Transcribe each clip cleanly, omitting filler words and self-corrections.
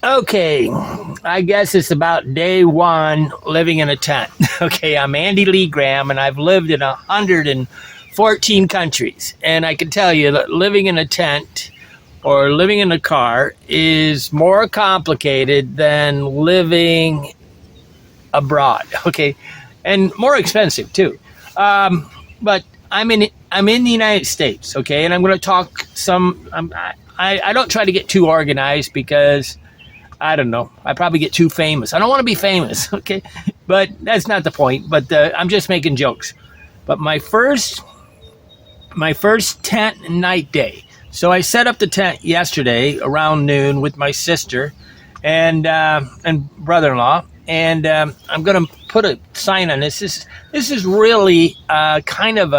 Okay, I guess it's about day one living in a tent. Okay, I'm Andy Lee Graham, and I've lived in 114 countries. And I can tell you that living in a tent or living in a car is more complicated than living abroad. Okay, and more expensive too. But I'm in the United States. Okay, and I'm going to talk some. I don't try to get too organized because I don't know. I probably get too famous. I don't want to be famous, okay? But that's not the point. But I'm just making jokes. But my first tent night day. So I set up the tent yesterday around noon with my sister and brother-in-law, and I'm going to put a sign on this. This is really kind of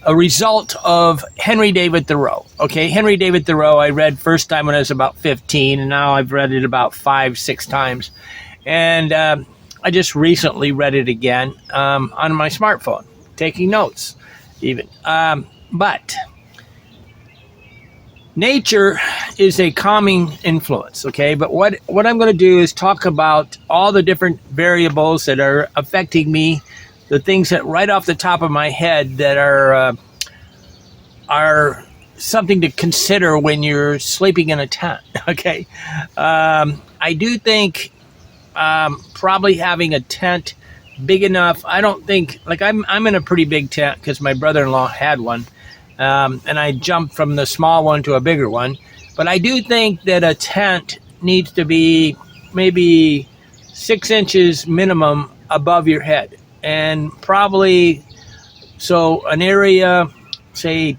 a result of Henry David Thoreau. Okay, Henry David Thoreau I read first time when I was about 15, and now I've read it about 5-6 times. And I just recently read it again on my smartphone, taking notes even. But nature is a calming influence, okay? But what I'm going to do is talk about all the different variables that are affecting me, the things that right off the top of my head that are something to consider when you're sleeping in a tent. Okay, I do think probably having a tent big enough. I don't think like I'm in a pretty big tent because my brother-in-law had one, and I jumped from the small one to a bigger one. But I do think that a tent needs to be maybe 6 inches minimum above your head. And probably, so an area, say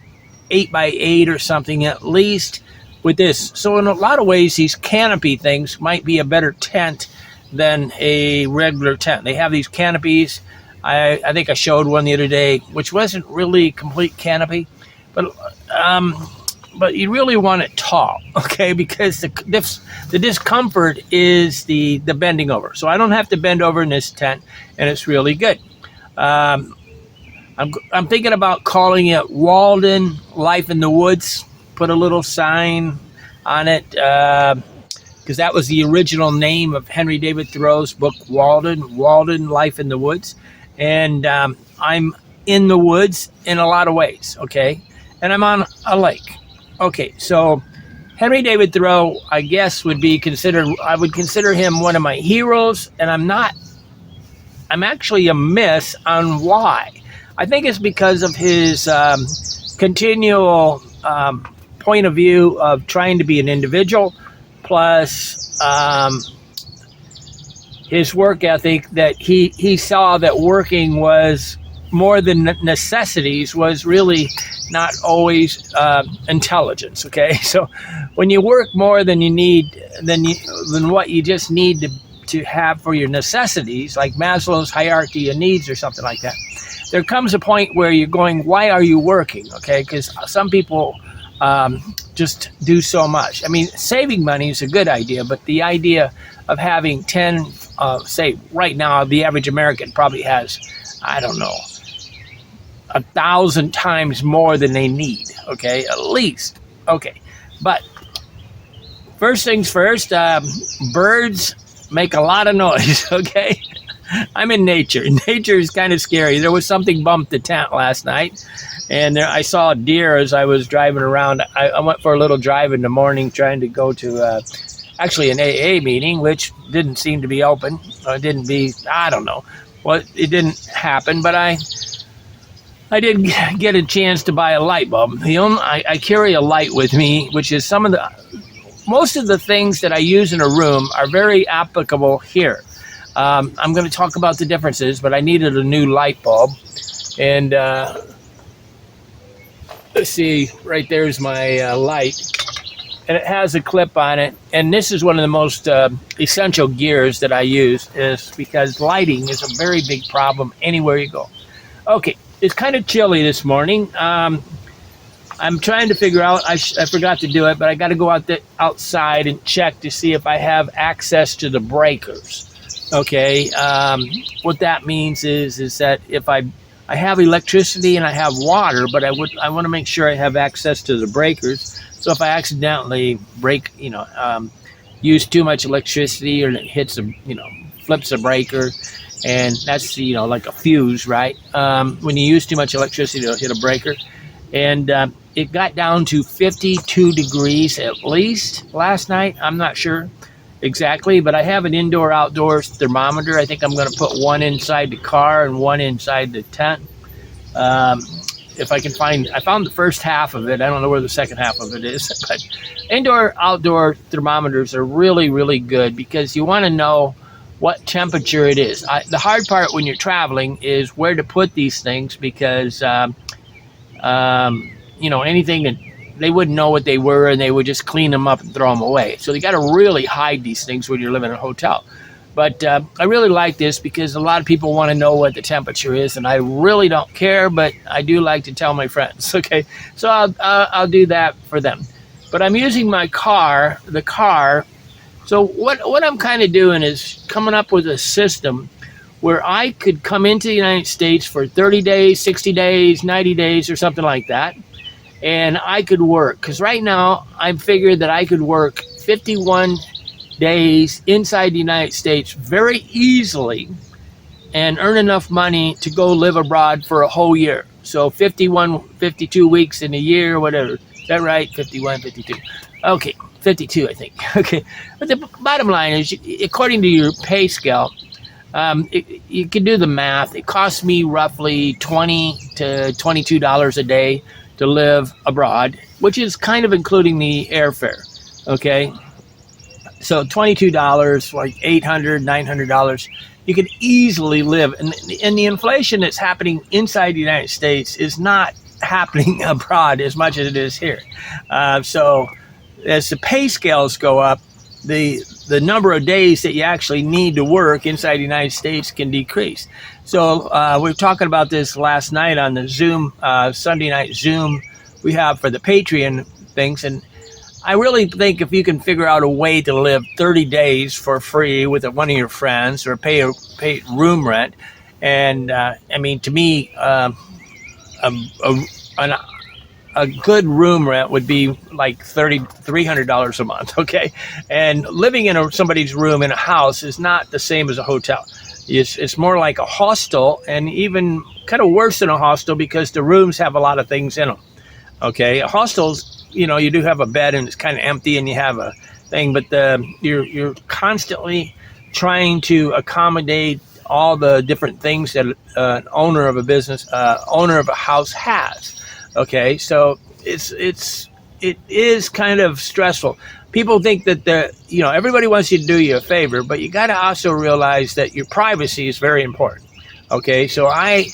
8 by 8 or something at least with this. So in a lot of ways, these canopy things might be a better tent than a regular tent. They have these canopies. I think I showed one the other day, which wasn't really complete canopy, but you really want it tall, okay? Because the discomfort is the bending over. So I don't have to bend over in this tent, and it's really good. I'm thinking about calling it Walden Life in the Woods. Put a little sign on it because that was the original name of Henry David Thoreau's book, Walden Life in the Woods. And I'm in the woods in a lot of ways, okay? And I'm on a lake. Okay, so Henry David Thoreau, I guess, I would consider him one of my heroes, and I'm actually amiss on why. I think it's because of his continual point of view of trying to be an individual, plus his work ethic that he saw that working was more than necessities, was really not always intelligence. Okay, so when you work more than you need, than what you just need to have for your necessities, like Maslow's hierarchy of needs or something like that, there comes a point where you're going, why are you working? Okay, because some people just do so much. I mean, saving money is a good idea, but the idea of having 10, say right now, the average American probably has, I don't know, 1,000 times more than they need, okay, at least. Okay, but first things first, birds make a lot of noise, okay? I'm in nature. Nature is kind of scary. There was something bumped the tent last night, and I saw a deer as I was driving around. I went for a little drive in the morning trying to go to actually an AA meeting, which didn't seem to be open. It don't know. Well, it didn't happen, but I did get a chance to buy a light bulb. I carry a light with me, which is most of the things that I use in a room are very applicable here. I'm going to talk about the differences, but I needed a new light bulb. And let's see, right there's my light. And it has a clip on it. And this is one of the most essential gears that I use, is because lighting is a very big problem anywhere you go. Okay, it's kind of chilly this morning. I'm trying to figure out, I forgot to do it, but I got to go outside and check to see if I have access to the breakers. Okay, what that means is that if I have electricity and I have water, but I want to make sure I have access to the breakers. So if I accidentally break, use too much electricity, or it hits a, flips a breaker, and that's, like a fuse, right? When you use too much electricity, it'll hit a breaker. And it got down to 52 degrees at least last night. I'm not sure exactly, but I have an indoor-outdoor thermometer. I think I'm going to put one inside the car and one inside the tent. If I can I found the first half of it. I don't know where the second half of it is, but indoor-outdoor thermometers are really, really good because you want to know what temperature it is. The hard part when you're traveling is where to put these things, because anything that they wouldn't know what they were, and they would just clean them up and throw them away. So you got to really hide these things when you're living in a hotel. But I really like this because a lot of people want to know what the temperature is, and I really don't care, but I do like to tell my friends. Okay, so I'll do that for them. But I'm using the car. So what I'm kind of doing is coming up with a system where I could come into the United States for 30 days, 60 days, 90 days, or something like that, and I could work. Because right now, I figured that I could work 51 days inside the United States very easily and earn enough money to go live abroad for a whole year. So 52 weeks in a year, whatever. Is that right? 51, 52. Okay, 52, I think. Okay, but the bottom line is, according to your pay scale, you can do the math. It costs me roughly $20 to $22 a day to live abroad, which is kind of including the airfare. Okay, so $22, like $800, $900, you could easily live. And the inflation that's happening inside the United States is not happening abroad as much as it is here. So as the pay scales go up, the number of days that you actually need to work inside the United States can decrease. So we were talking about this last night on the Zoom, Sunday night Zoom we have for the Patreon things. And I really think if you can figure out a way to live 30 days for free with one of your friends, or pay room rent, and to me, a good room rent would be like $300 a month, okay? And living in somebody's room in a house is not the same as a hotel. It's more like a hostel, and even kind of worse than a hostel because the rooms have a lot of things in them, okay? A hostel's, you do have a bed and it's kind of empty and you have a thing, but you're constantly trying to accommodate all the different things that an owner of a business, owner of a house has. Okay, so it is kind of stressful. People think that everybody wants you to do you a favor, but you got to also realize that your privacy is very important. Okay, so I've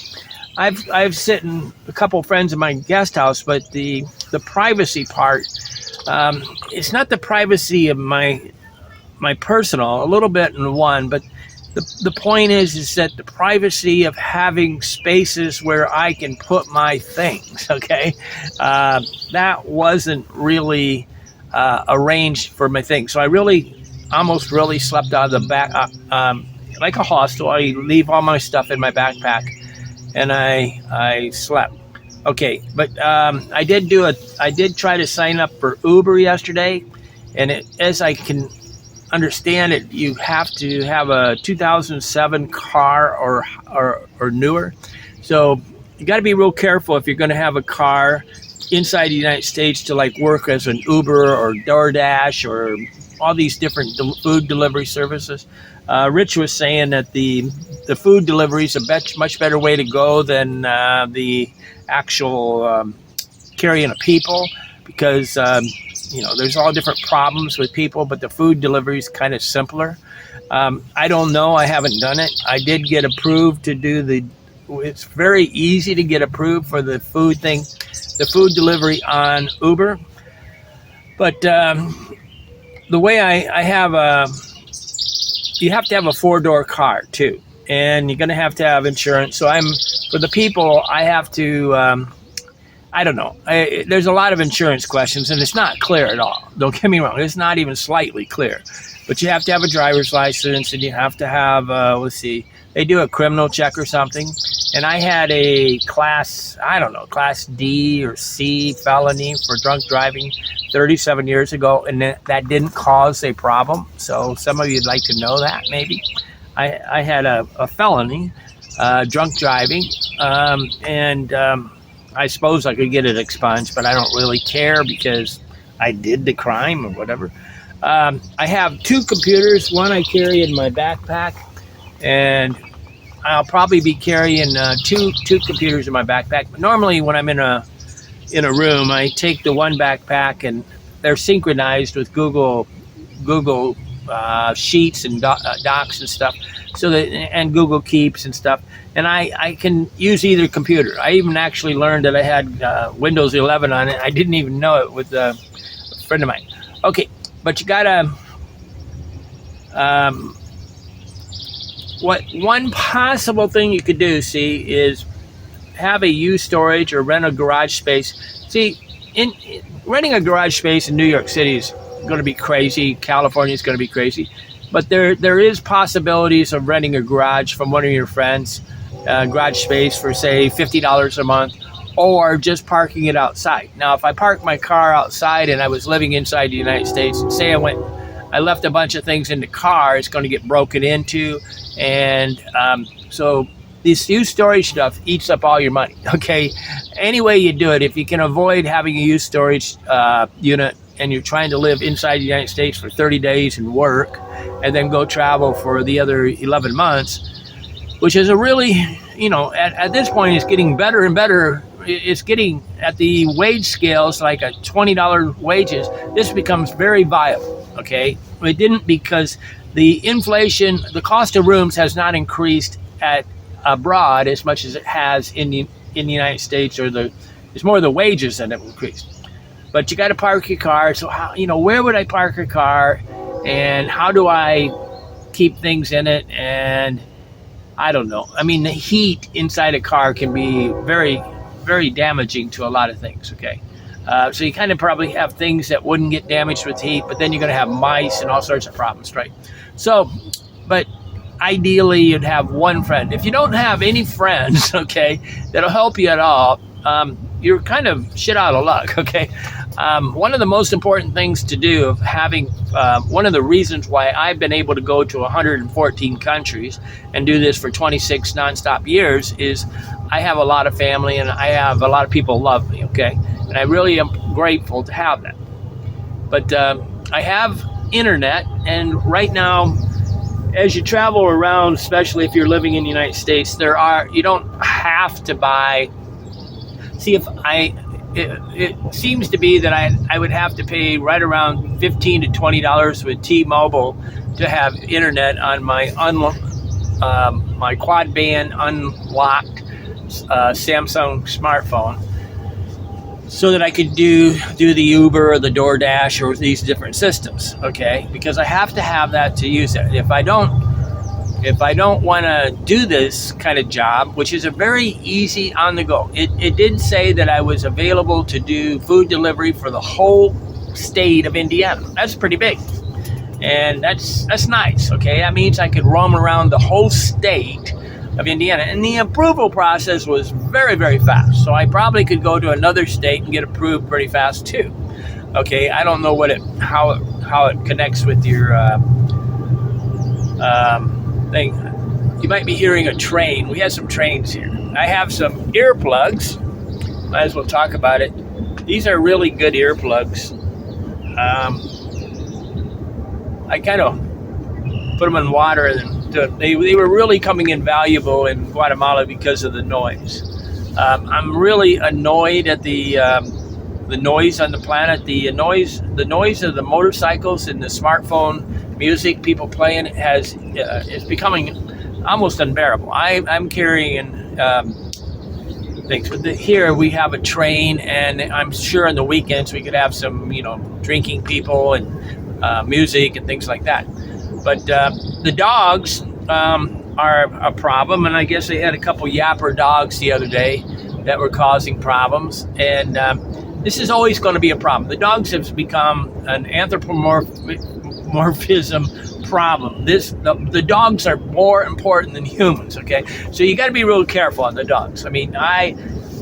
sit in a couple of friends in my guest house, but the privacy part, it's not the privacy of my personal, a little bit in one, but the point is that the privacy of having spaces where I can put my things, okay, that wasn't really arranged for my things. So I almost really slept out of the back, like a hostel. I leave all my stuff in my backpack, and I slept. Okay, but I did try to sign up for Uber yesterday, and as I can understand it, you have to have a 2007 car or newer. So you got to be real careful if you're going to have a car inside the United States to like work as an Uber or DoorDash or all these different food delivery services. Rich was saying that the food delivery is a much better way to go than the actual carrying of people, because there's all different problems with people, but the food delivery is kind of simpler. I don't know. I haven't done it. I did get approved to do it's very easy to get approved for the food delivery on Uber. But the way I have you have to have a 4-door car too, and you're going to have insurance. So for the people, I I don't know. There's a lot of insurance questions, and it's not clear at all. Don't get me wrong. It's not even slightly clear. But you have to have a driver's license, and you have to have, let's see, they do a criminal check or something. And I had a class D or C felony for drunk driving 37 years ago, and that didn't cause a problem. So some of you'd like to know that, maybe. I had a felony, drunk driving, and I suppose I could get it expunged, but I don't really care because I did the crime or whatever. I have 2 computers. One I carry in my backpack, and I'll probably be carrying two computers in my backpack. But normally, when I'm in a room, I take the one backpack, and they're synchronized with Google Sheets and Docs and stuff, and Google Keeps and stuff. And I can use either computer. I even actually learned that I had Windows 11 on it. I didn't even know it with a friend of mine. Okay, but you gotta. What one possible thing you could do, see, is have a used storage or rent a garage space. See, renting a garage space in New York City is going to be crazy. California is going to be crazy. But there is possibilities of renting a garage from one of your friends, garage space for, say, $50 a month, or just parking it outside. Now, if I park my car outside and I was living inside the United States, and say I left a bunch of things in the car, it's going to get broken into. And so this used storage stuff eats up all your money, okay? Any way you do it, if you can avoid having a used storage unit and you're trying to live inside the United States for 30 days and work and then go travel for the other 11 months, which is a really, at this point, it's getting better and better. It's getting at the wage scales like a $20 wages. This becomes very viable, okay? It didn't because the inflation, the cost of rooms has not increased abroad as much as it has in the United States, it's more the wages that have increased. But you got to park your car. So how, where would I park a car, and how do I keep things in it? And I don't know. I mean, the heat inside a car can be very, very damaging to a lot of things. Okay. So you kind of probably have things that wouldn't get damaged with heat, but then you're going to have mice and all sorts of problems, right? So, but ideally you'd have one friend. If you don't have any friends, okay, that'll help you at all, you're kind of shit out of luck, okay? One of the most important things to do of having, one of the reasons why I've been able to go to 114 countries and do this for 26 nonstop years is I have a lot of family and I have a lot of people love me, okay? And I really am grateful to have that. But I have internet, and right now, as you travel around, especially if you're living in the United States, you don't have to buy. See, it seems to be that I would have to pay right around $15 to $20 with T-Mobile to have internet on my my quad band unlocked Samsung smartphone, so that I could do the Uber or the DoorDash or these different systems, okay? Because I have to have that to use it. If I don't want to do this kind of job, which is a very easy on the go. It did say that I was available to do food delivery for the whole state of Indiana. That's pretty big. And that's nice, okay? That means I could roam around the whole state of Indiana. And the approval process was very, very fast. So I probably could go to another state and get approved pretty fast too. Okay, I don't know how it connects with your thing. You might be hearing a train. We have some trains here. I have some earplugs. Might as well talk about it. These are really good earplugs. I kind of put them in water, and they were really coming in valuable in Guatemala because of the noise. I'm really annoyed at the noise on the planet. The noise of the motorcycles and the smartphone music people playing is becoming almost unbearable. I'm carrying things, but here we have a train, and I'm sure on the weekends we could have some drinking people and music and things like that. But the dogs are a problem, and I guess they had a couple yapper dogs the other day, that were causing problems. And this is always going to be a problem. The dogs have become an anthropomorphism problem. The dogs are more important than humans, okay? So you got to be real careful on the dogs. I mean, I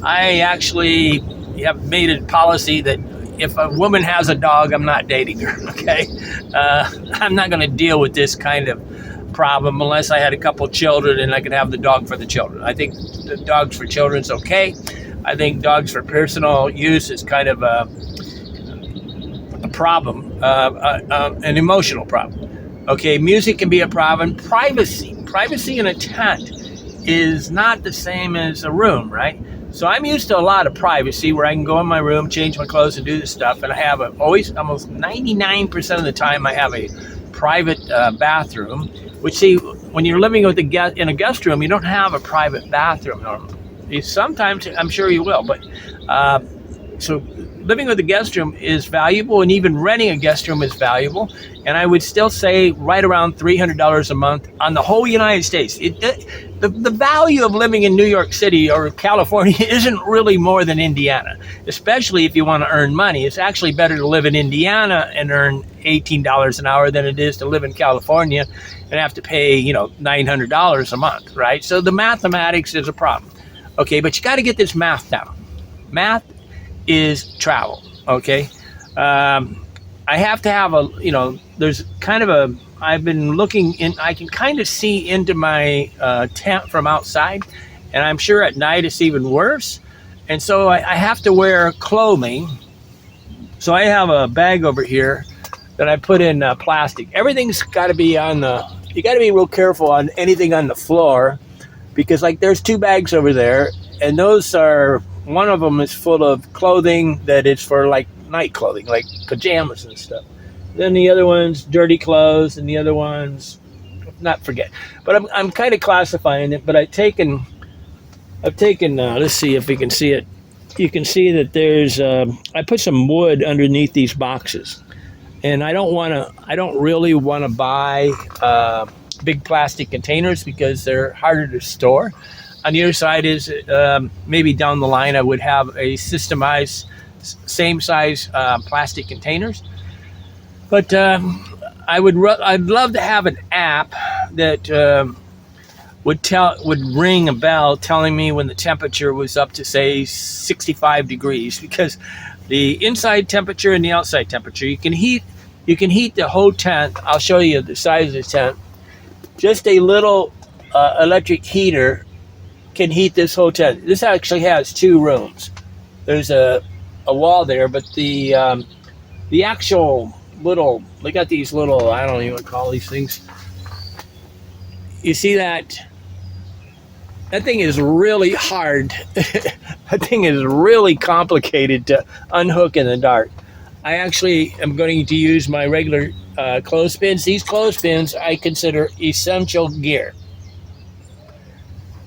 actually have made a policy that if a woman has a dog, I'm not dating her, okay? I'm not going to deal with this kind of problem unless I had a couple children and I could have the dog for the children. I think the dogs for children is okay. I think dogs for personal use is kind of a problem, an emotional problem. Okay, music can be a problem. Privacy in a tent is not the same as a room, right? So I'm used to a lot of privacy where I can go in my room, change my clothes, and do this stuff. And I have almost 99% of the time, I have a private bathroom. Which, see, when you're living with in a guest room, you don't have a private bathroom normally. Sometimes, I'm sure you will, but so living with a guest room is valuable, and even renting a guest room is valuable. And I would still say right around $300 a month on the whole United States. The value of living in New York City or California isn't really more than Indiana, especially if you want to earn money. It's actually better to live in Indiana and earn $18 an hour than it is to live in California and have to pay, $900 a month, right? So the mathematics is a problem. Okay, but you got to get this math down. Math is travel, okay? I have to have there's kind of I've been looking in, I can kind of see into my tent from outside, and I'm sure at night it's even worse. And so I have to wear clothing. So I have a bag over here that I put in plastic. Everything's got to be you got to be real careful on anything on the floor, because like there's two bags over there, and those are, one of them is full of clothing that is for like night clothing, like pajamas and stuff. Then the other one's dirty clothes, and the other one's But I'm kind of classifying it. But I've taken. Let's see if we can see it. You can see that there's. I put some wood underneath these boxes, and I don't really want to buy big plastic containers because they're harder to store. On the other side is maybe down the line I would have a systemized same size plastic containers. But I'd love to have an app that would ring a bell telling me when the temperature was up to, say, 65 degrees, because the inside temperature and the outside temperature, you can heat the whole tent. I'll show you the size of the tent. Just a little electric heater can heat this whole tent. This actually has two rooms. There's a wall there, but the actual little, they got these little, I don't even call these things. You see that? That thing is really hard. That thing is really complicated to unhook in the dark. I actually am going to use my regular clothespins. These clothespins I consider essential gear.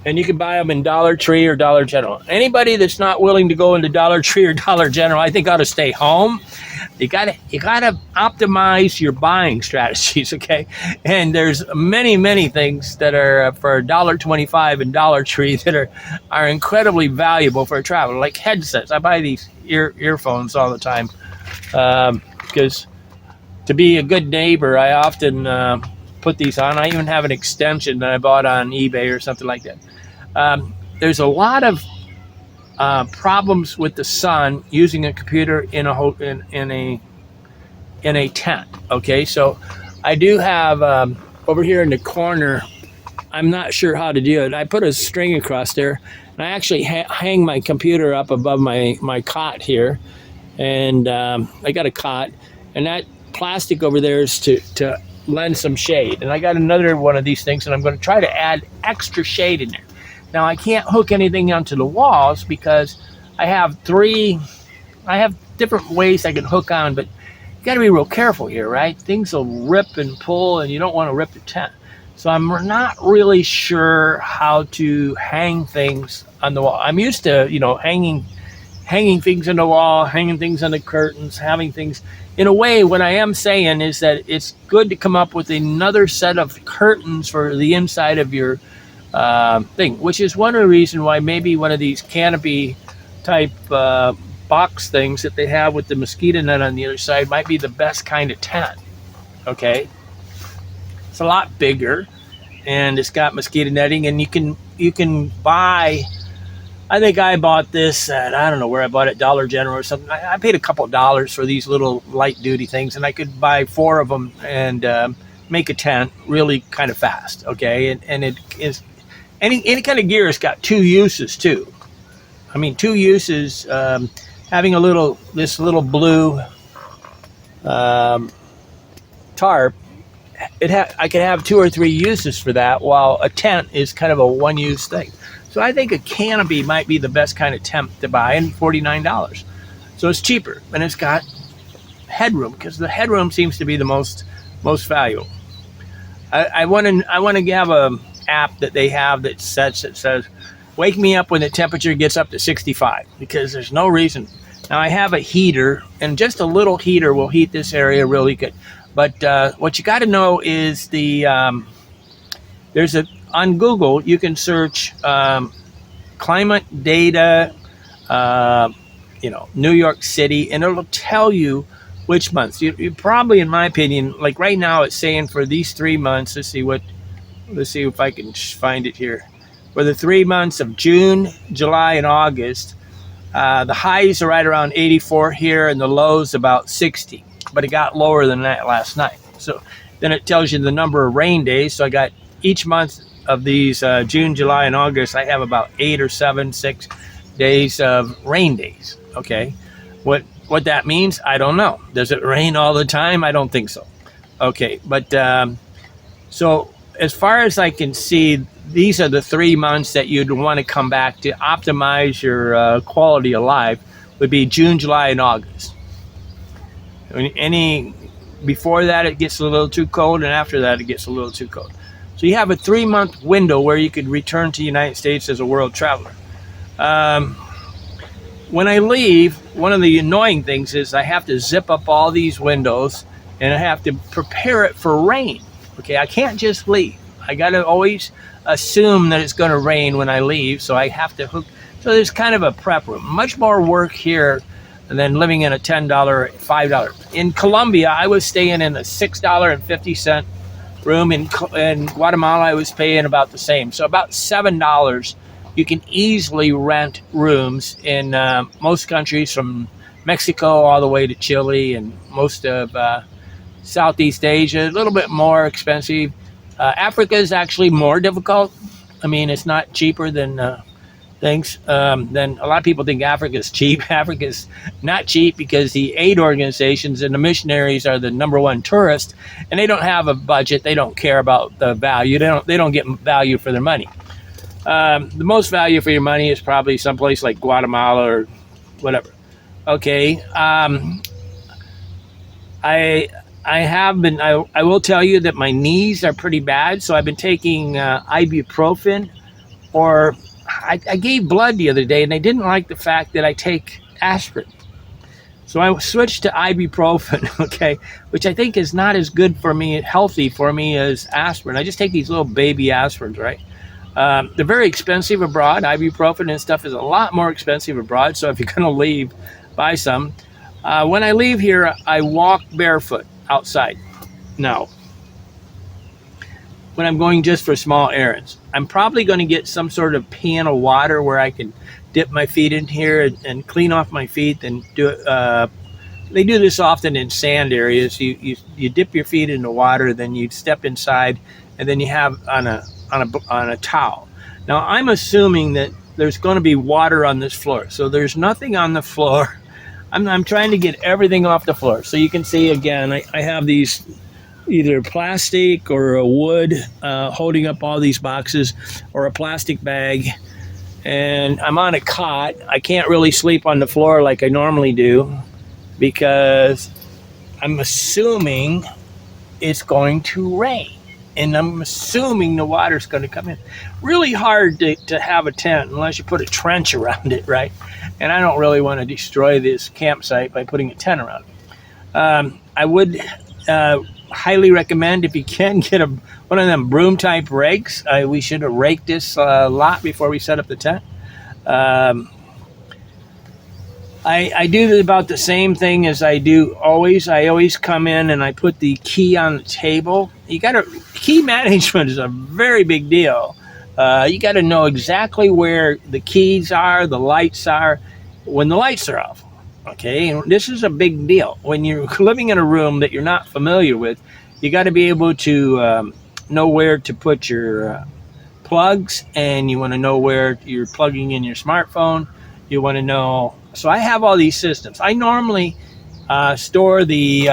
And you can buy them in Dollar Tree or Dollar General. Anybody that's not willing to go into Dollar Tree or Dollar General, I think ought to stay home. You gotta optimize your buying strategies, okay? And there's many things that are for $1.25 in Dollar Tree that are incredibly valuable for a traveler, like headsets. I buy these earphones all the time because to be a good neighbor, I often put these on. I even have an extension that I bought on eBay or something like that. There's a lot of problems with the sun using a computer in a tent. Okay, so I do have over here in the corner. I'm not sure how to do it. I put a string across there, and I actually hang my computer up above my cot here, and I got a cot, and that plastic over there is to lend some shade. And I got another one of these things, and I'm going to try to add extra shade in there. Now, I can't hook anything onto the walls because I have different ways I can hook on, but you got to be real careful here, right? Things will rip and pull, and you don't want to rip the tent. So I'm not really sure how to hang things on the wall. I'm used to, hanging things on the wall, hanging things on the curtains, having things. In a way, what I am saying is that it's good to come up with another set of curtains for the inside of your thing, which is one of the reasons why maybe one of these canopy type box things that they have with the mosquito net on the other side might be the best kind of tent. Okay, it's a lot bigger, and it's got mosquito netting, and you can buy. I think I bought this at, I don't know where I bought it, Dollar General or something. I paid a couple dollars for these little light duty things, and I could buy 4 of them and make a tent really kind of fast. Okay, and it is any kind of gear has got 2 uses too. I mean, 2 uses. Having this little blue tarp, I could have 2 or 3 uses for that, while a tent is kind of a one-use thing. So I think a canopy might be the best kind of tent to buy, and $49. So it's cheaper, and it's got headroom, because the headroom seems to be the most valuable. I want to have a app that they have that says, wake me up when the temperature gets up to 65, because there's no reason. Now I have a heater, and just a little heater will heat this area really good. But what you got to know is on Google, you can search climate data, New York City, and it'll tell you which months. You probably, in my opinion, like right now, it's saying for these 3 months. Let's see if I can find it here. For the 3 months of June, July, and August, the highs are right around 84 here, and the lows about 60. But it got lower than that last night. So then it tells you the number of rain days. So I got each month of these June, July, and August, I have about 8 or 7, 6 days of rain days. Okay, what that means, I don't know. Does it rain all the time? I don't think so. Okay, but so as far as I can see, these are the 3 months that you'd want to come back to optimize your quality of life. Would be June, July, and August. Before that, it gets a little too cold, and after that, it gets a little too cold. So you have a 3-month window where you could return to the United States as a world traveler. When I leave, one of the annoying things is I have to zip up all these windows, and I have to prepare it for rain. Okay, I can't just leave. I got to always assume that it's going to rain when I leave, so I have to hook. So there's kind of a prep room. Much more work here than living in a $10, $5. In Colombia, I was staying in a $6.50 room. In Guatemala, I was paying about the same. So about $7, you can easily rent rooms in most countries, from Mexico all the way to Chile and most of Southeast Asia. A little bit more expensive. Africa is actually more difficult. I mean, it's not cheaper than things. Then a lot of people think Africa is cheap. Africa is not cheap because the aid organizations and the missionaries are the #1 tourists, and they don't have a budget. They don't care about the value. They don't get value for their money. The most value for your money is probably someplace like Guatemala or whatever. Okay. I will tell you that my knees are pretty bad, so I've been taking ibuprofen, or I gave blood the other day, and they didn't like the fact that I take aspirin. So I switched to ibuprofen, okay, which I think is not as good for me, healthy for me, as aspirin. I just take these little baby aspirins, right? They're very expensive abroad. Ibuprofen and stuff is a lot more expensive abroad, so if you're going to leave, buy some. When I leave here, I walk barefoot outside. Now, when I'm going just for small errands, I'm probably going to get some sort of pan of water where I can dip my feet in here and clean off my feet and do it. They do this often in sand areas. You dip your feet in the water, then you step inside, and then you have on a towel. Now, I'm assuming that there's going to be water on this floor, so there's nothing on the floor. I'm trying to get everything off the floor. So you can see, again, I have these either plastic or a wood holding up all these boxes, or a plastic bag. And I'm on a cot. I can't really sleep on the floor like I normally do because I'm assuming it's going to rain. And I'm assuming the water's going to come in. Really hard to have a tent unless you put a trench around it, right? And I don't really want to destroy this campsite by putting a tent around it. I would highly recommend, if you can, get one of them broom type rakes. We should have raked this a lot before we set up the tent. Um, I do about the same thing as I do always. I always come in and I put the key on the table. Key management is a very big deal. You got to know exactly where the keys are, the lights are, when the lights are off. Okay, and this is a big deal. When you're living in a room that you're not familiar with, you got to be able to know where to put your plugs, and you want to know where you're plugging in your smartphone. You want to know. So I have all these systems. I normally store the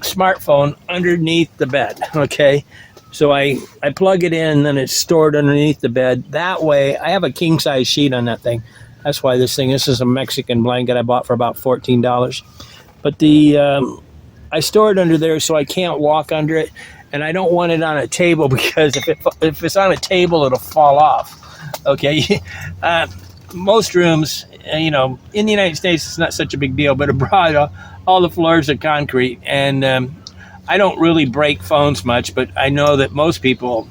smartphone underneath the bed. Okay, so I plug it in, and then it's stored underneath the bed. That way, I have a king size sheet on that thing. That's why this is a Mexican blanket I bought for about $14. But I store it under there so I can't walk under it, and I don't want it on a table because if it's on a table, it'll fall off. Okay, most rooms, in the United States, it's not such a big deal, but abroad, all the floors are concrete, and I don't really break phones much, but I know that most people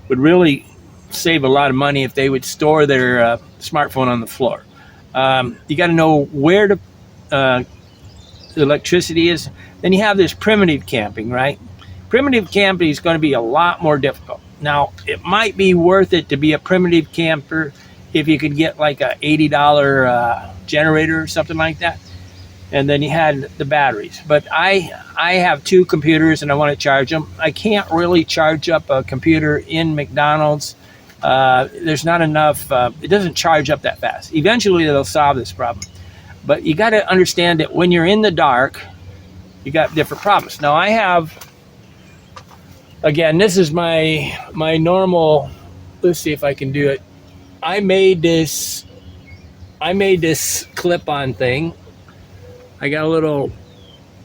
would really save a lot of money if they would store their smartphone on the floor. You got to know where the electricity is. Then you have this primitive camping, right? Primitive camping is going to be a lot more difficult. Now, it might be worth it to be a primitive camper if you could get like a $80 generator or something like that. And then you had the batteries. But I have two computers and I want to charge them. I can't really charge up a computer in McDonald's. There's not enough. It doesn't charge up that fast. Eventually, they'll solve this problem. But you got to understand that when you're in the dark, you got different problems. Now, I have, again, this is my normal. Let's see if I can do it. I made this clip-on thing. I got a little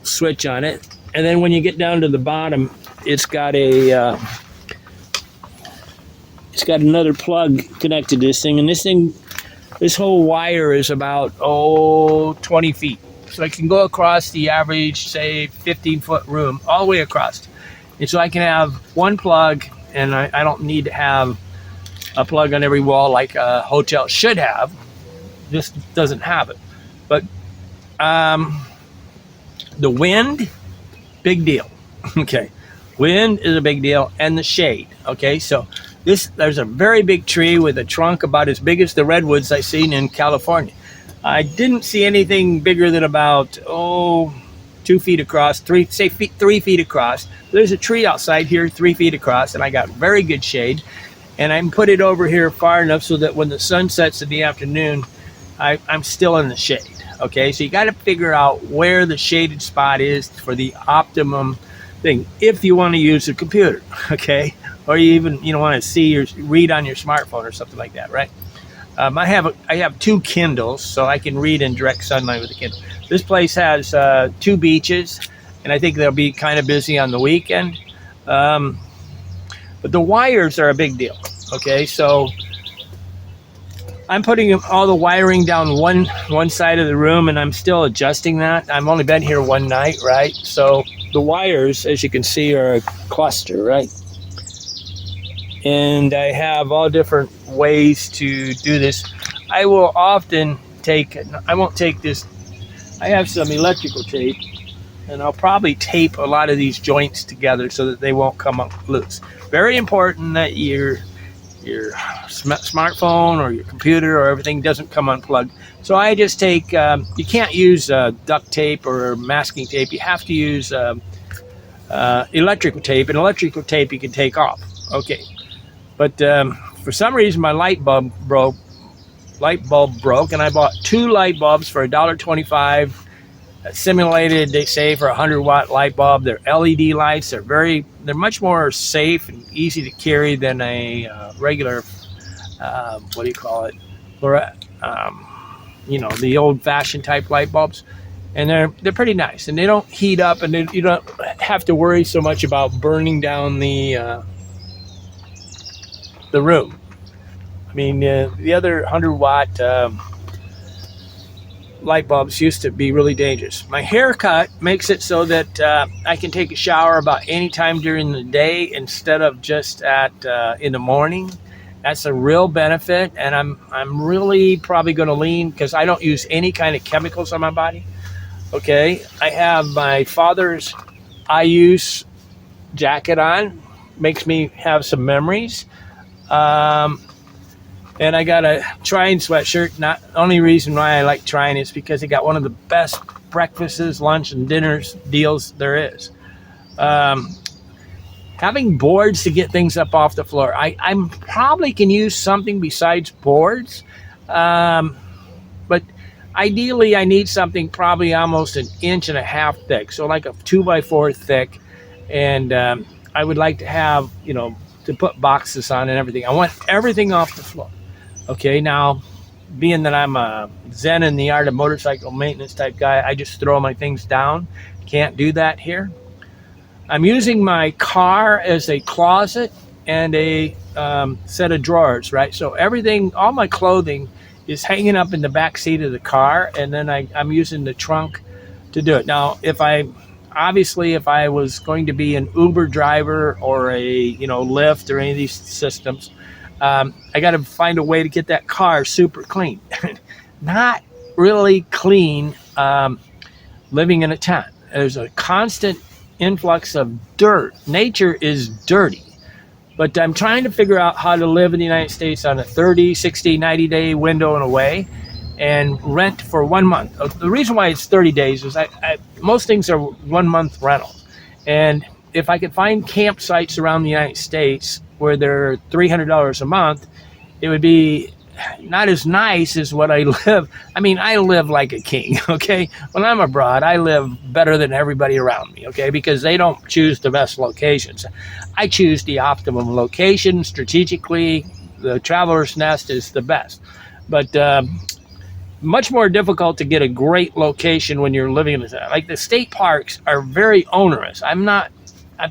switch on it, and then when you get down to the bottom, it's got another plug connected to this thing, and this whole wire is about 20 feet. So I can go across the average, say, 15-foot room all the way across. And so I can have one plug, and I don't need to have a plug on every wall like a hotel should have. This doesn't have it. But the wind, big deal. Okay. Wind is a big deal, and the shade. Okay, so there's a very big tree with a trunk about as big as the redwoods I seen in California. I didn't see anything bigger than about 2 feet across, 3 feet across. There's a tree outside here 3 feet across, and I got very good shade. And I put it over here far enough so that when the sun sets in the afternoon, I'm still in the shade. Okay, so you got to figure out where the shaded spot is for the optimum thing if you want to use a computer. Okay, or you even want to see or read on your smartphone or something like that, right? I have two Kindles, so I can read in direct sunlight with a Kindle. This place has 2 beaches, and I think they'll be kind of busy on the weekend. But the wires are a big deal. Okay, so I'm putting all the wiring down one side of the room, and I'm still adjusting that. I've only been here one night, right? So the wires, as you can see, are a cluster, right? And I have all different ways to do this. I will often I won't take this. I have some electrical tape, and I'll probably tape a lot of these joints together so that they won't come up loose. Very important that your smartphone or your computer or everything doesn't come unplugged. So I just take, you can't use duct tape or masking tape. You have to use electrical tape, and electrical tape you can take off. Okay, but for some reason my light bulb broke, and I bought 2 light bulbs for $1.25. Simulated, they say, for a 100-watt light bulb. They're LED lights. They're much more safe and easy to carry than a regular, what do you call it? The old-fashioned type light bulbs. And they're pretty nice, and they don't heat up, and you don't have to worry so much about burning down the room. I mean, the other 100-watt light bulbs used to be really dangerous. My haircut makes it so that I can take a shower about any time during the day instead of just at in the morning. That's a real benefit, and I'm really probably going to lean because I don't use any kind of chemicals on my body. Okay, I have my father's IU's jacket on, makes me have some memories. And I got a Trine sweatshirt. Not the only reason why I like Trine is because they got one of the best breakfasts, lunch, and dinners deals there is. Having boards to get things up off the floor. I probably can use something besides boards. But ideally, I need something probably almost 1.5 inches thick. So like a 2x4 thick. And I would like to have, to put boxes on and everything. I want everything off the floor. Okay, now, being that I'm a Zen in the art of motorcycle maintenance type guy, I just throw my things down. Can't do that here. I'm using my car as a closet and a set of drawers, right? So everything, all my clothing is hanging up in the back seat of the car, and then I'm using the trunk to do it. Now, if I was going to be an Uber driver or a Lyft or any of these systems, I got to find a way to get that car super clean. Not really clean living in a tent. There's a constant influx of dirt. Nature is dirty. But I'm trying to figure out how to live in the United States on a 30, 60, 90-day window and away and rent for 1 month. The reason why it's 30 days is most things are 1 month rentals. And if I could find campsites around the United States where they're $300 a month, it would be not as nice as what I live. I mean, I live like a king, okay? When I'm abroad, I live better than everybody around me, okay? Because they don't choose the best locations. I choose the optimum location strategically. The traveler's nest is the best. But much more difficult to get a great location when you're living in like the state parks are very onerous. I'm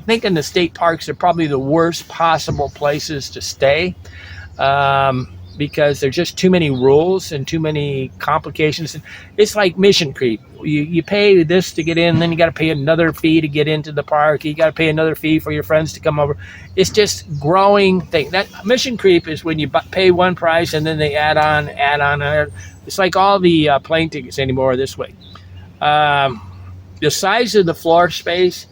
thinking the state parks are probably the worst possible places to stay because there's just too many rules and too many complications. It's like mission creep. You pay this to get in, then you got to pay another fee to get into the park. You got to pay another fee for your friends to come over. It's just growing thing. That mission creep is when you pay one price and then they add on. It's like all the plane tickets anymore are this way. The size of the floor space,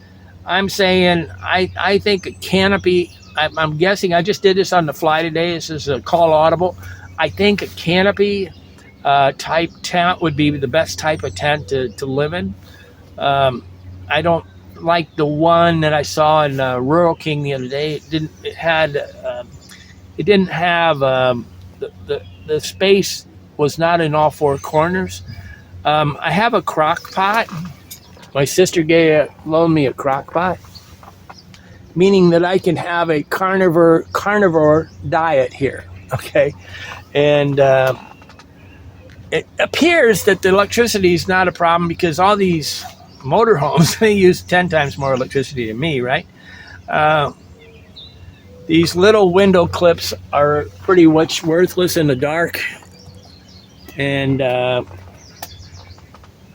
I'm saying I think a canopy, I'm guessing, I just did this on the fly today. This is a call audible. I think a canopy type tent would be the best type of tent to live in. I don't like the one that I saw in Rural King the other day. It didn't have the space was not in all four corners. I have a crock pot. My sister loaned me a crock pot, meaning that I can have a carnivore diet here, okay? And it appears that the electricity is not a problem because all these motorhomes, they use 10 times more electricity than me, right? These little window clips are pretty much worthless in the dark. And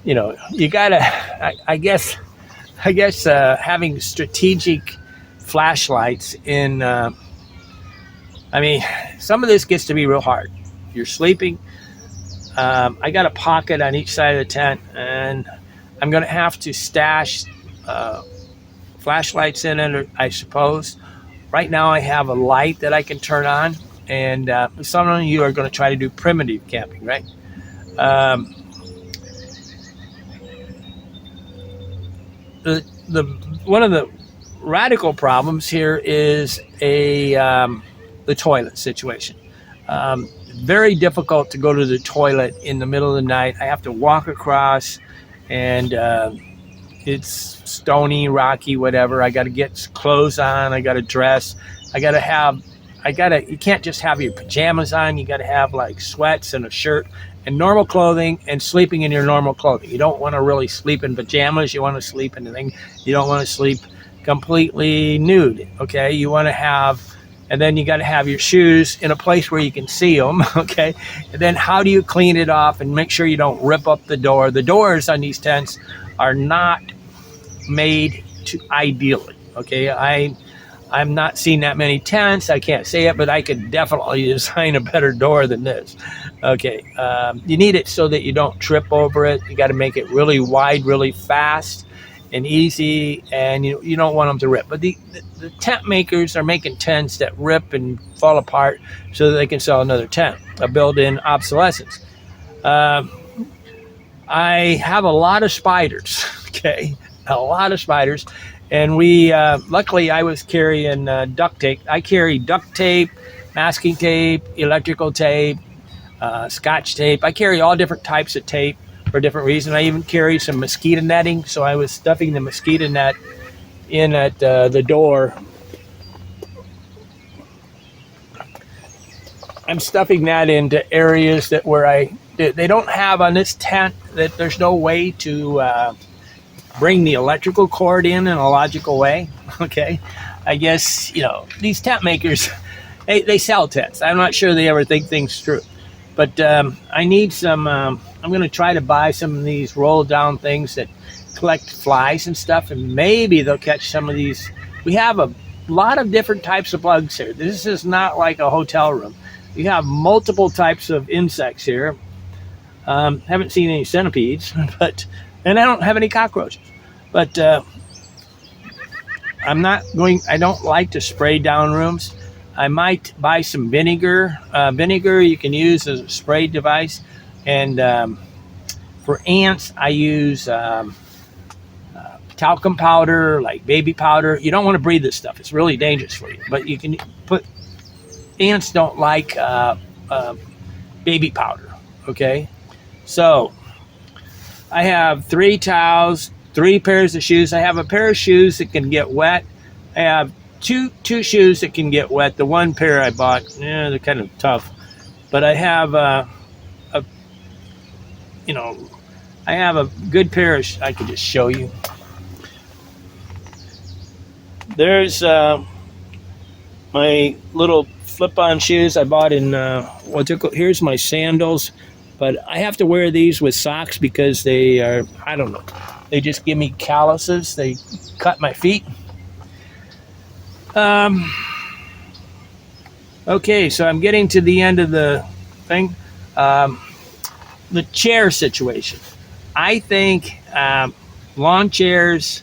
you gotta, I guess having strategic flashlights in, some of this gets to be real hard. You're sleeping. I got a pocket on each side of the tent, and I'm gonna have to stash flashlights in it, I suppose. Right now I have a light that I can turn on, and some of you are gonna try to do primitive camping, right? One of the radical problems here is the toilet situation. Very difficult to go to the toilet in the middle of the night. I have to walk across, and it's stony, rocky, whatever. I got to get clothes on. I got to dress. You can't just have your pajamas on. You got to have like sweats and a shirt and normal clothing and sleeping in your normal clothing. You don't want to really sleep in pajamas. You want to sleep in the thing. You don't want to sleep completely nude. Okay. You want to have and then you got to have your shoes in a place where you can see them. Okay, and then how do you clean it off and make sure you don't rip up the door? The doors on these tents are not made to ideally. Okay, I'm not seeing that many tents. I can't say it, but I could definitely design a better door than this. Okay, you need it so that you don't trip over it. You got to make it really wide, really fast and easy, and you don't want them to rip. But the tent makers are making tents that rip and fall apart so that they can sell another tent, a built-in obsolescence. I have a lot of spiders, okay, a lot of spiders. And we, luckily I was carrying duct tape. I carry duct tape, masking tape, electrical tape, Scotch tape. I carry all different types of tape for different reasons. I even carry some mosquito netting. So I was stuffing the mosquito net in at the door. I'm stuffing that into areas that where they don't have on this tent, that there's no way to bring the electrical cord in a logical way. Okay, I guess these tent makers, they sell tents. I'm not sure they ever think things through, but I need some. I'm going to try to buy some of these roll down things that collect flies and stuff, and maybe they'll catch some of these. We have a lot of different types of bugs here. This is not like a hotel room. You have multiple types of insects here. Haven't seen any centipedes, and I don't have any cockroaches. But I don't like to spray down rooms. I might buy some vinegar. Vinegar you can use as a spray device. And for ants, I use talcum powder, like baby powder. You don't want to breathe this stuff. It's really dangerous for you. But you can put, ants don't like baby powder, okay? So I have 3 towels, 3 pairs of shoes. I have a pair of shoes that can get wet. I have two shoes that can get wet. The one pair I bought, they're kind of tough. But I have I have a good pair of, I could just show you. There's my little flip-on shoes I bought in, here's my sandals. But I have to wear these with socks because they are, I don't know, they just give me calluses. They cut my feet. Okay, so I'm getting to the end of the thing. The chair situation. I think lawn chairs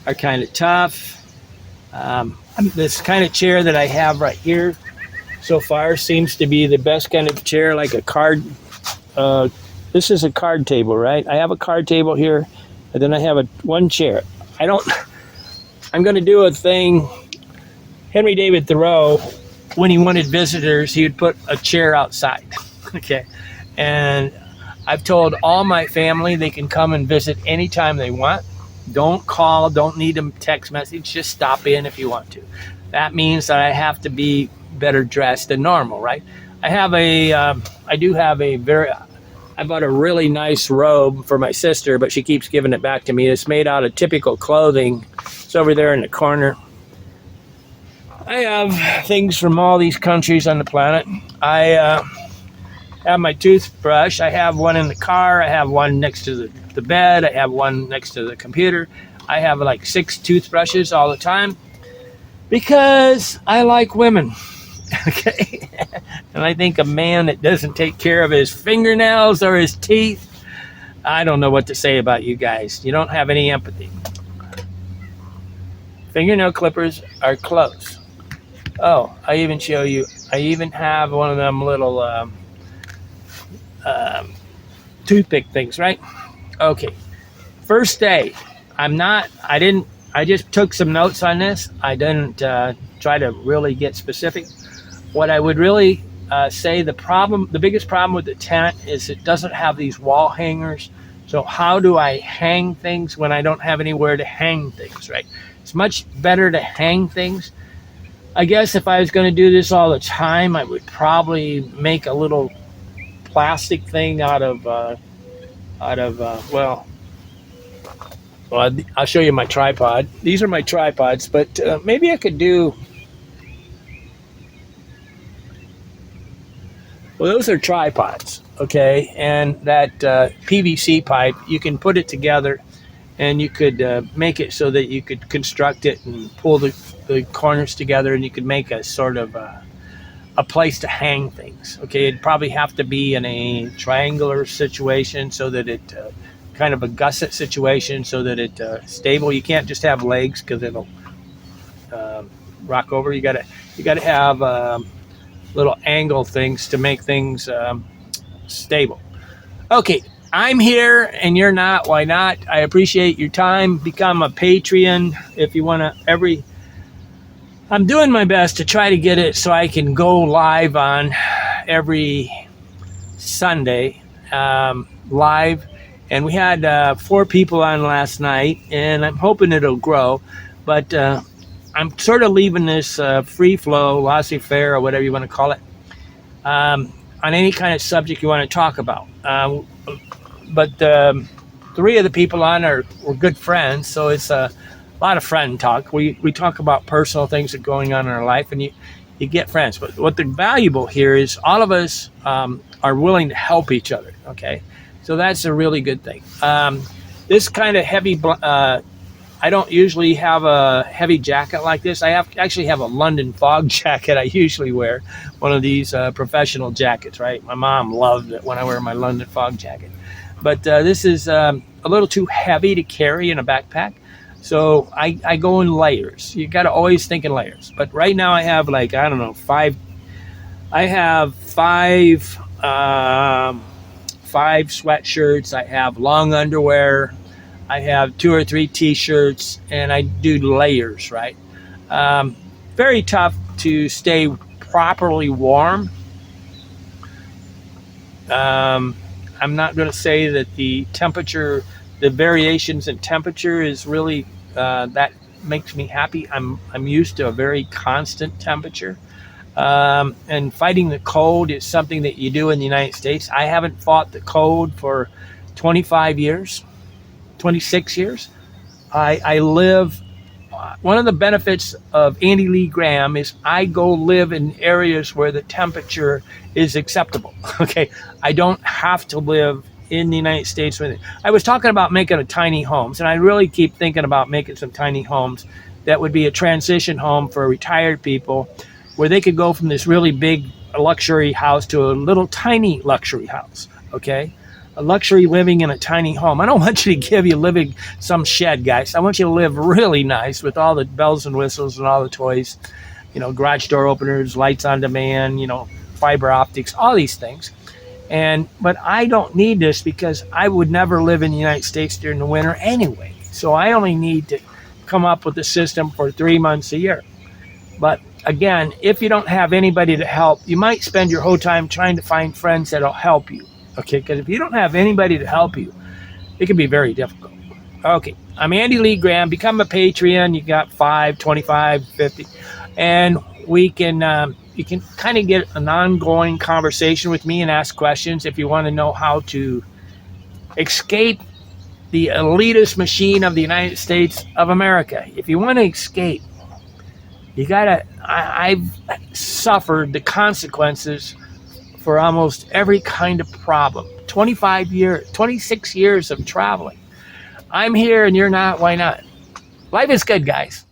are kind of tough. This kind of chair that I have right here so far seems to be the best kind of chair, like a card. This is a card table, right? I have a card table here, and then I have one chair. I'm going to do a thing. Henry David Thoreau, when he wanted visitors, he would put a chair outside. Okay, and I've told all my family they can come and visit anytime they want. Don't call, don't need a text message, just stop in if you want to. That means that I have to be better dressed than normal, right? I bought a really nice robe for my sister, but she keeps giving it back to me. It's made out of typical clothing. It's over there in the corner. I have things from all these countries on the planet. I have my toothbrush. I have one in the car. I have one next to the bed. I have one next to the computer. I have like 6 toothbrushes all the time because I like women. Okay, and I think a man that doesn't take care of his fingernails or his teeth, I don't know what to say about you guys. You don't have any empathy. Fingernail clippers are close. Oh, I even show you. I even have one of them little toothpick things, right? Okay. First day. I just took some notes on this. I didn't try to really get specific. What I would really say, the biggest problem with the tent is it doesn't have these wall hangers. So how do I hang things when I don't have anywhere to hang things, right? It's much better to hang things. I guess if I was going to do this all the time, I would probably make a little plastic thing out of I'll show you my tripod. These are my tripods, but maybe I could do Well, those are tripods, okay? And that PVC pipe, you can put it together and you could make it so that you could construct it and pull the corners together, and you could make a sort of a place to hang things. Okay, it'd probably have to be in a triangular situation so that it kind of a gusset situation so that it stable. You can't just have legs because it'll rock over. You gotta have little angle things to make things stable. Okay, I'm here and you're not. Why not? I appreciate your time. Become a Patreon if you want to. I'm doing my best to try to get it so I can go live on every Sunday live. And we had 4 people on last night, and I'm hoping it'll grow. But I'm sort of leaving this free flow, laissez-faire, or whatever you want to call it, on any kind of subject you want to talk about. But 3 of the people on were good friends, so it's a lot of friend talk. We talk about personal things that are going on in our life, and you get friends. But what the valuable here is all of us are willing to help each other, okay? So that's a really good thing. This kind of heavy, I don't usually have a heavy jacket like this. I actually have a London fog jacket I usually wear, one of these professional jackets, right? My mom loved it when I wear my London fog jacket. But this is a little too heavy to carry in a backpack. So I go in layers. You got to always think in layers. But right now I have 5. I have 5 sweatshirts. I have long underwear. I have 2 or 3 t-shirts, and I do layers, right? Very tough to stay properly warm. I'm not going to say that the variations in temperature is really that makes me happy. I'm used to a very constant temperature. And fighting the cold is something that you do in the United States. I haven't fought the cold for 25 years, 26 years. I live. One of the benefits of Andy Lee Graham is I go live in areas where the temperature is acceptable. Okay, I don't have to live in the United States with it. I was talking about making a tiny homes, and I really keep thinking about making some tiny homes that would be a transition home for retired people, where they could go from this really big luxury house to a little tiny luxury house. Okay, a luxury living in a tiny home. I don't want you to living some shed, guys. I want you to live really nice with all the bells and whistles and all the toys, garage door openers, lights on demand, fiber optics, all these things. But I don't need this because I would never live in the United States during the winter anyway. So I only need to come up with a system for 3 months a year. But again, if you don't have anybody to help, you might spend your whole time trying to find friends that'll help you. Okay, because if you don't have anybody to help you, it can be very difficult. Okay, I'm Andy Lee Graham. Become a Patreon. You got 5, 25, 50, and we can you can kind of get an ongoing conversation with me and ask questions if you want to know how to escape the elitist machine of the United States of America. If you want to escape, you gotta. I've suffered the consequences for almost every kind of problem. 26 years of traveling. I'm here and you're not. Why not? Life is good, guys.